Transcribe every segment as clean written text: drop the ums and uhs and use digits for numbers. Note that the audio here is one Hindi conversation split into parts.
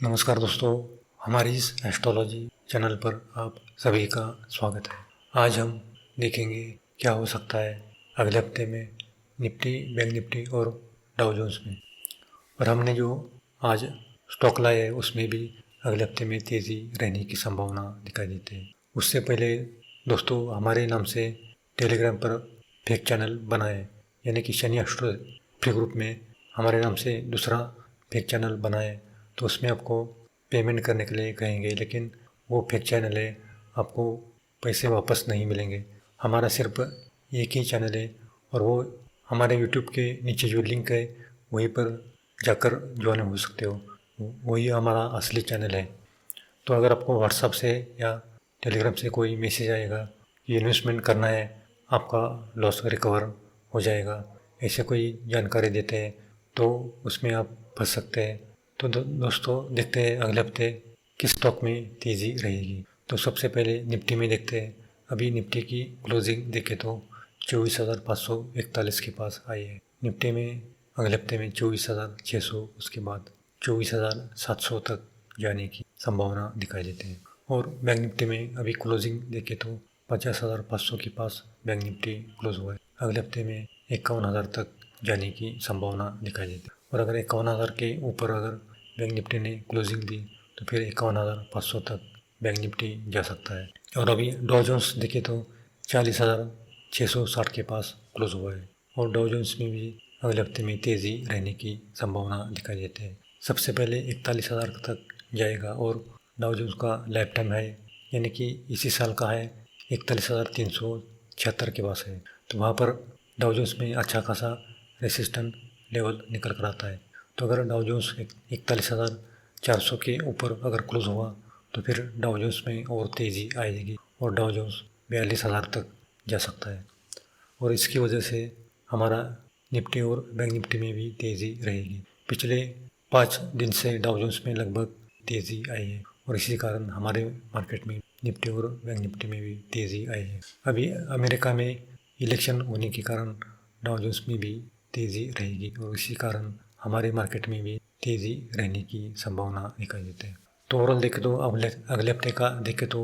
नमस्कार दोस्तों, हमारी इस एस्ट्रोलॉजी चैनल पर आप सभी का स्वागत है। आज हम देखेंगे क्या हो सकता है अगले हफ्ते में निफ्टी, बैंक निफ्टी और डाउ जोन्स में। और हमने जो आज स्टॉक लाए है उसमें भी अगले हफ्ते में तेज़ी रहने की संभावना दिखाई देती है। उससे पहले दोस्तों, हमारे नाम से टेलीग्राम पर फेक चैनल बना है, यानी कि शनि एस्ट्रो फ्री ग्रुप में हमारे नाम से दूसरा फेक चैनल बना है। तो उसमें आपको पेमेंट करने के लिए कहेंगे, लेकिन वो फेक चैनल है, आपको पैसे वापस नहीं मिलेंगे। हमारा सिर्फ एक ही चैनल है और वो हमारे यूट्यूब के नीचे जो लिंक है वहीं पर जाकर ज्वाइन हो सकते हो। वही हमारा असली चैनल है। तो अगर आपको व्हाट्सएप से या टेलीग्राम से कोई मैसेज आएगा कि इन्वेस्टमेंट करना है, आपका लॉस रिकवर हो जाएगा, ऐसे कोई जानकारी देते हैं, तो उसमें आप फंस सकते हैं। तो दोस्तों, देखते हैं अगले हफ्ते किस स्टॉक में तेज़ी रहेगी। तो सबसे पहले निफ्टी में देखते हैं। अभी निफ्टी की क्लोजिंग देखें तो 24,541 के पास आई है। निफ्टी में अगले हफ्ते में 24,600, उसके बाद 24,700 तक जाने की संभावना दिखाई देती है। और बैंक निफ्टी में अभी क्लोजिंग देखें तो 50,500 के पास बैंक निफ्टी क्लोज हुआ है। अगले हफ्ते में 51,000 तक जाने की संभावना दिखाई देती है। और अगर 51,000 के ऊपर अगर बैंक निफ्टी ने क्लोजिंग दी तो फिर 51,500 तक बैंक निफ्टी जा सकता है। और अभी डॉ जोन्स देखें तो 40,660 के पास क्लोज हुआ है। और डॉ जोन्स में भी अगले हफ्ते में तेज़ी रहने की संभावना दिखाई देती है। सबसे पहले 41,000 तक जाएगा और डॉ जोन्स का लाइफ टाइम है, यानी कि इसी साल का है, 41,376 के पास है। तो वहाँ पर डॉ जोन्स में अच्छा खासा रेसिस्टेंट लेवल निकल कर आता है। तो अगर डॉ जोन्स 41,400 के ऊपर अगर क्लोज हुआ तो फिर डॉ जोन्स में और तेज़ी आएगी और डॉ जोन्स 42,000 तक जा सकता है। और इसकी वजह से हमारा निफ्टी और बैंक निफ्टी में भी तेज़ी रहेगी। पिछले 5 दिन से डॉ जोन्स में लगभग तेज़ी आई है और इसी कारण हमारे मार्केट में निफ्टी और बैंक निफ्टी में भी तेज़ी आई है। अभी अमेरिका में इलेक्शन होने के कारण डॉ जोन्स में भी तेज़ी रहेगी और इसी कारण हमारे मार्केट में भी तेज़ी रहने की संभावना दिखाई देती है। तो ओवरऑल देखें तो अगले हफ्ते का देखें तो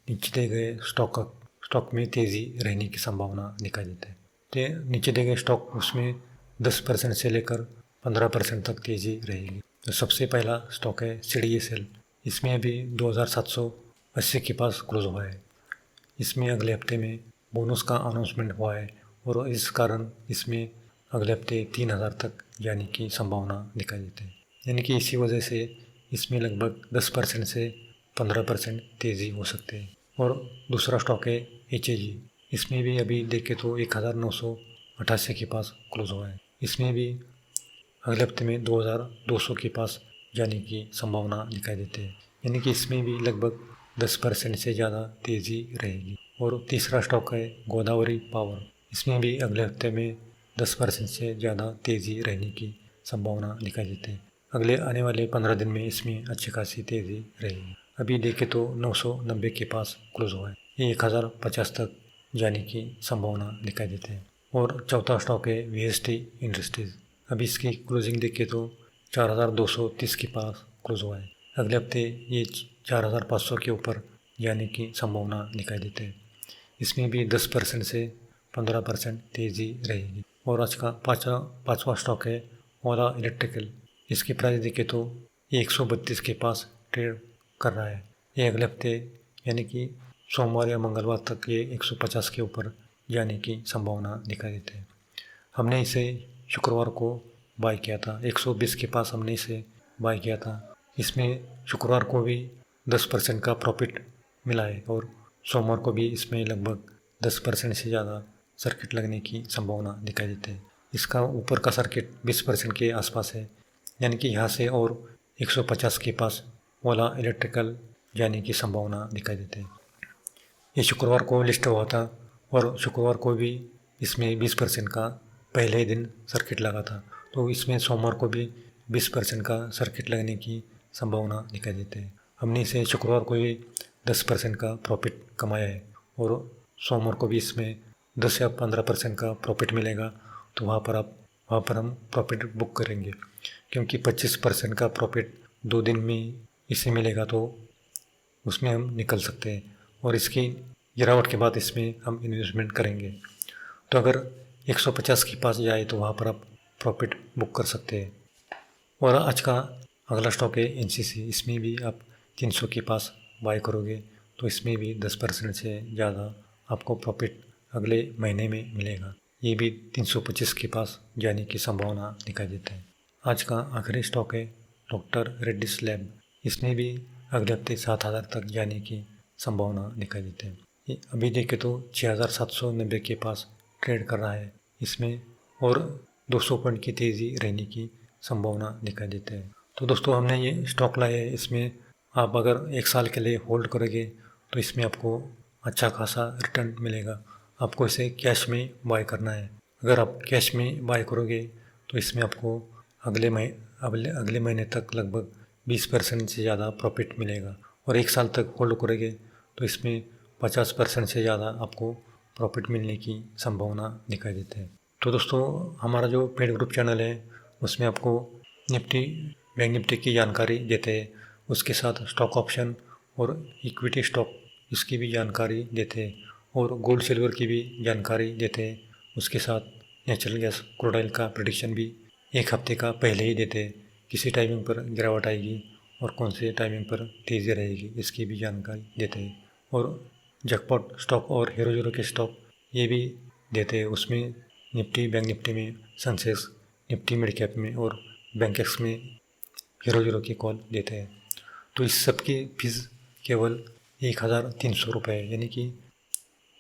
नीचे दिए गए स्टॉक में तेज़ी रहने की संभावना दिखाई देती है। तो नीचे दिए गए स्टॉक उसमें 10% से लेकर 15% तक तेज़ी रहेगी। तो सबसे पहला स्टॉक है CDSL। इसमें अभी 2,780 के पास क्लोज हुआ है। इसमें अगले हफ्ते में बोनस का अनाउंसमेंट हुआ है और इस कारण इसमें अगले हफ्ते 3,000 तक जाने की संभावना दिखाई देती है। यानी कि इसी वजह से इसमें लगभग 10% से 15% तेज़ी हो सकती है। और दूसरा स्टॉक है HAG। इसमें भी अभी देखें तो 1,988 के पास क्लोज हुआ है। इसमें भी अगले हफ्ते में 2,200 के पास जाने की संभावना दिखाई देती है। यानी कि इसमें भी लगभग 10% से ज़्यादा तेज़ी रहेगी। और तीसरा स्टॉक है गोदावरी पावर। इसमें भी अगले हफ्ते में 10% से ज़्यादा तेज़ी रहने की संभावना दिखाई देती है। अगले आने वाले 15 दिन में इसमें अच्छी खासी तेज़ी रहेगी। अभी देखें तो 990 के पास क्लोज हुआ है। ये 1,050 तक जाने की संभावना दिखाई देती है। और चौथा स्टॉक है VST इंडस्ट्रीज़। अभी इसकी क्लोजिंग देखें तो 4,230 के पास क्लोज हुआ है। अगले हफ्ते ये 4,500 के ऊपर जाने की संभावना दिखाई देती है। इसमें भी 10% से 15% तेज़ी रहेगी। और आज का पाँचवा स्टॉक है ओला इलेक्ट्रिकल। इसकी प्राइस देखें तो ये 132 के पास ट्रेड कर रहा है। ये अगले हफ्ते यानी कि सोमवार या मंगलवार तक ये 150 के ऊपर जाने की संभावना दिखाई देती है। हमने इसे शुक्रवार को बाय किया था, 120 के पास हमने इसे बाय किया था। इसमें शुक्रवार को भी 10% का प्रॉफिट मिला है और सोमवार को भी इसमें लगभग 10% से ज़्यादा सर्किट लगने की संभावना दिखाई देती है। इसका ऊपर का सर्किट 20% के आसपास है, यानी कि यहाँ से और 150 के पास ओला इलेक्ट्रिकल जाने की संभावना दिखाई देती है। ये शुक्रवार को लिस्ट हुआ था और शुक्रवार को भी इसमें 20% का पहले ही दिन सर्किट लगा था। तो इसमें सोमवार को भी 20% का सर्किट लगने की संभावना दिखाई देती है। हमने इसे शुक्रवार को भी 10% का प्रॉफिट कमाया है और सोमवार को भी इसमें 10 या 15% का प्रॉफिट मिलेगा। तो वहाँ पर हम प्रॉफिट बुक करेंगे, क्योंकि 25% का प्रॉफिट 2 दिन में इसे मिलेगा तो उसमें हम निकल सकते हैं और इसकी गिरावट के बाद इसमें हम इन्वेस्टमेंट करेंगे। तो अगर 150 के पास जाए तो वहाँ पर आप प्रॉफिट बुक कर सकते हैं। और आज का अगला स्टॉक है एनसीसी। इसमें भी आप 300 के पास बाय करोगे तो इसमें भी 10% से ज़्यादा आपको प्रॉफिट अगले महीने में मिलेगा। ये भी 325 के पास जाने की संभावना दिखाई देती है। आज का आखिरी स्टॉक है डॉक्टर रेड्डीज लैब। इसमें भी अगले हफ्ते 7,000 तक जाने की संभावना दिखाई देती है। ये अभी देखें तो 6,790 के पास ट्रेड कर रहा है। इसमें और 200 पॉइंट की तेज़ी रहने की संभावना दिखाई देती है। तो दोस्तों हमने ये स्टॉक लाया है। इसमें आप अगर 1 साल के लिए होल्ड करोगे तो इसमें आपको अच्छा खासा रिटर्न मिलेगा। आपको इसे कैश में बाय करना है। अगर आप कैश में बाय करोगे तो इसमें आपको अगले महीने तक लगभग 20% से ज़्यादा प्रॉफिट मिलेगा और 1 साल तक होल्ड करोगे तो इसमें 50% से ज़्यादा आपको प्रॉफिट मिलने की संभावना दिखाई देती है। तो दोस्तों हमारा जो पेड ग्रुप चैनल है उसमें आपको निफ्टी बैंक निफ्टी की जानकारी देते हैं। उसके साथ स्टॉक ऑप्शन और इक्विटी स्टॉक इसकी भी जानकारी देते हैं और गोल्ड सिल्वर की भी जानकारी देते हैं। उसके साथ नेचुरल गैस क्रूड ऑयल का प्रेडिक्शन भी 1 हफ्ते का पहले ही देते हैं। किसी टाइमिंग पर गिरावट आएगी और कौन से टाइमिंग पर तेज़ी रहेगी इसकी भी जानकारी देते हैं। और जैकपॉट स्टॉक और हीरो ज़ीरो के स्टॉक ये भी देते हैं। उसमें निफ्टी बैंक निफ्टी में सेंसेक्स, निफ्टी मिड कैप में और बैंक एक्स में हीरो ज़ीरो की कॉल देते हैं। तो इस सब की फीस केवल 1,300 रुपये है। यानी कि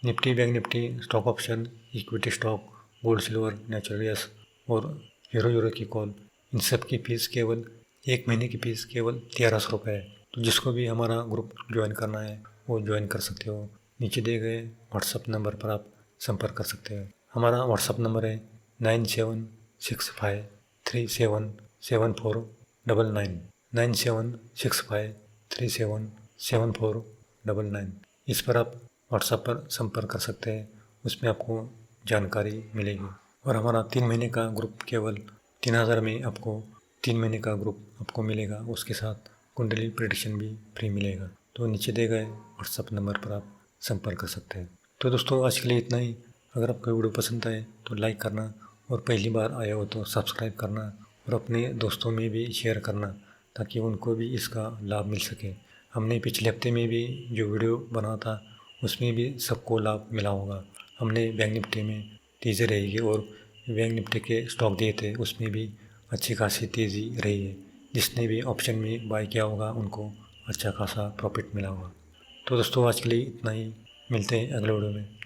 Nifty bank Nifty stock option, equity stock, gold silver, natural gas और हीरो ज़ीरो की कॉल, इन सब की फ़ीस केवल 1 महीने की फ़ीस केवल 1,300 रुपये है। तो जिसको भी हमारा ग्रुप ज्वाइन करना है वो ज्वाइन कर सकते हो। नीचे दिए गए व्हाट्सअप नंबर पर आप संपर्क कर सकते हैं। हमारा व्हाट्सअप नंबर है 9765377499 9765377499। इस पर आप व्हाट्सएप पर संपर्क कर सकते हैं। उसमें आपको जानकारी मिलेगी। और हमारा 3 महीने का ग्रुप केवल 3,000 में आपको 3 महीने का ग्रुप आपको मिलेगा। उसके साथ कुंडली प्रेडिक्शन भी फ्री मिलेगा। तो नीचे दिए गए व्हाट्सएप नंबर पर आप संपर्क कर सकते हैं। तो दोस्तों आज के लिए इतना ही। अगर आपको वीडियो पसंद आए तो लाइक करना और पहली बार आया हो तो सब्सक्राइब करना और अपने दोस्तों में भी शेयर करना ताकि उनको भी इसका लाभ मिल सके। हमने पिछले हफ्ते में भी जो वीडियो बना था उसमें भी सबको लाभ मिला होगा। हमने बैंक निफ्टी में तेज़ी रहेगी और बैंक निफ्टी के स्टॉक दिए थे उसमें भी अच्छी खासी तेज़ी रही है। जिसने भी ऑप्शन में बाय किया होगा उनको अच्छा खासा प्रॉफिट मिला होगा। तो दोस्तों आज के लिए इतना ही। मिलते हैं अगले वीडियो में।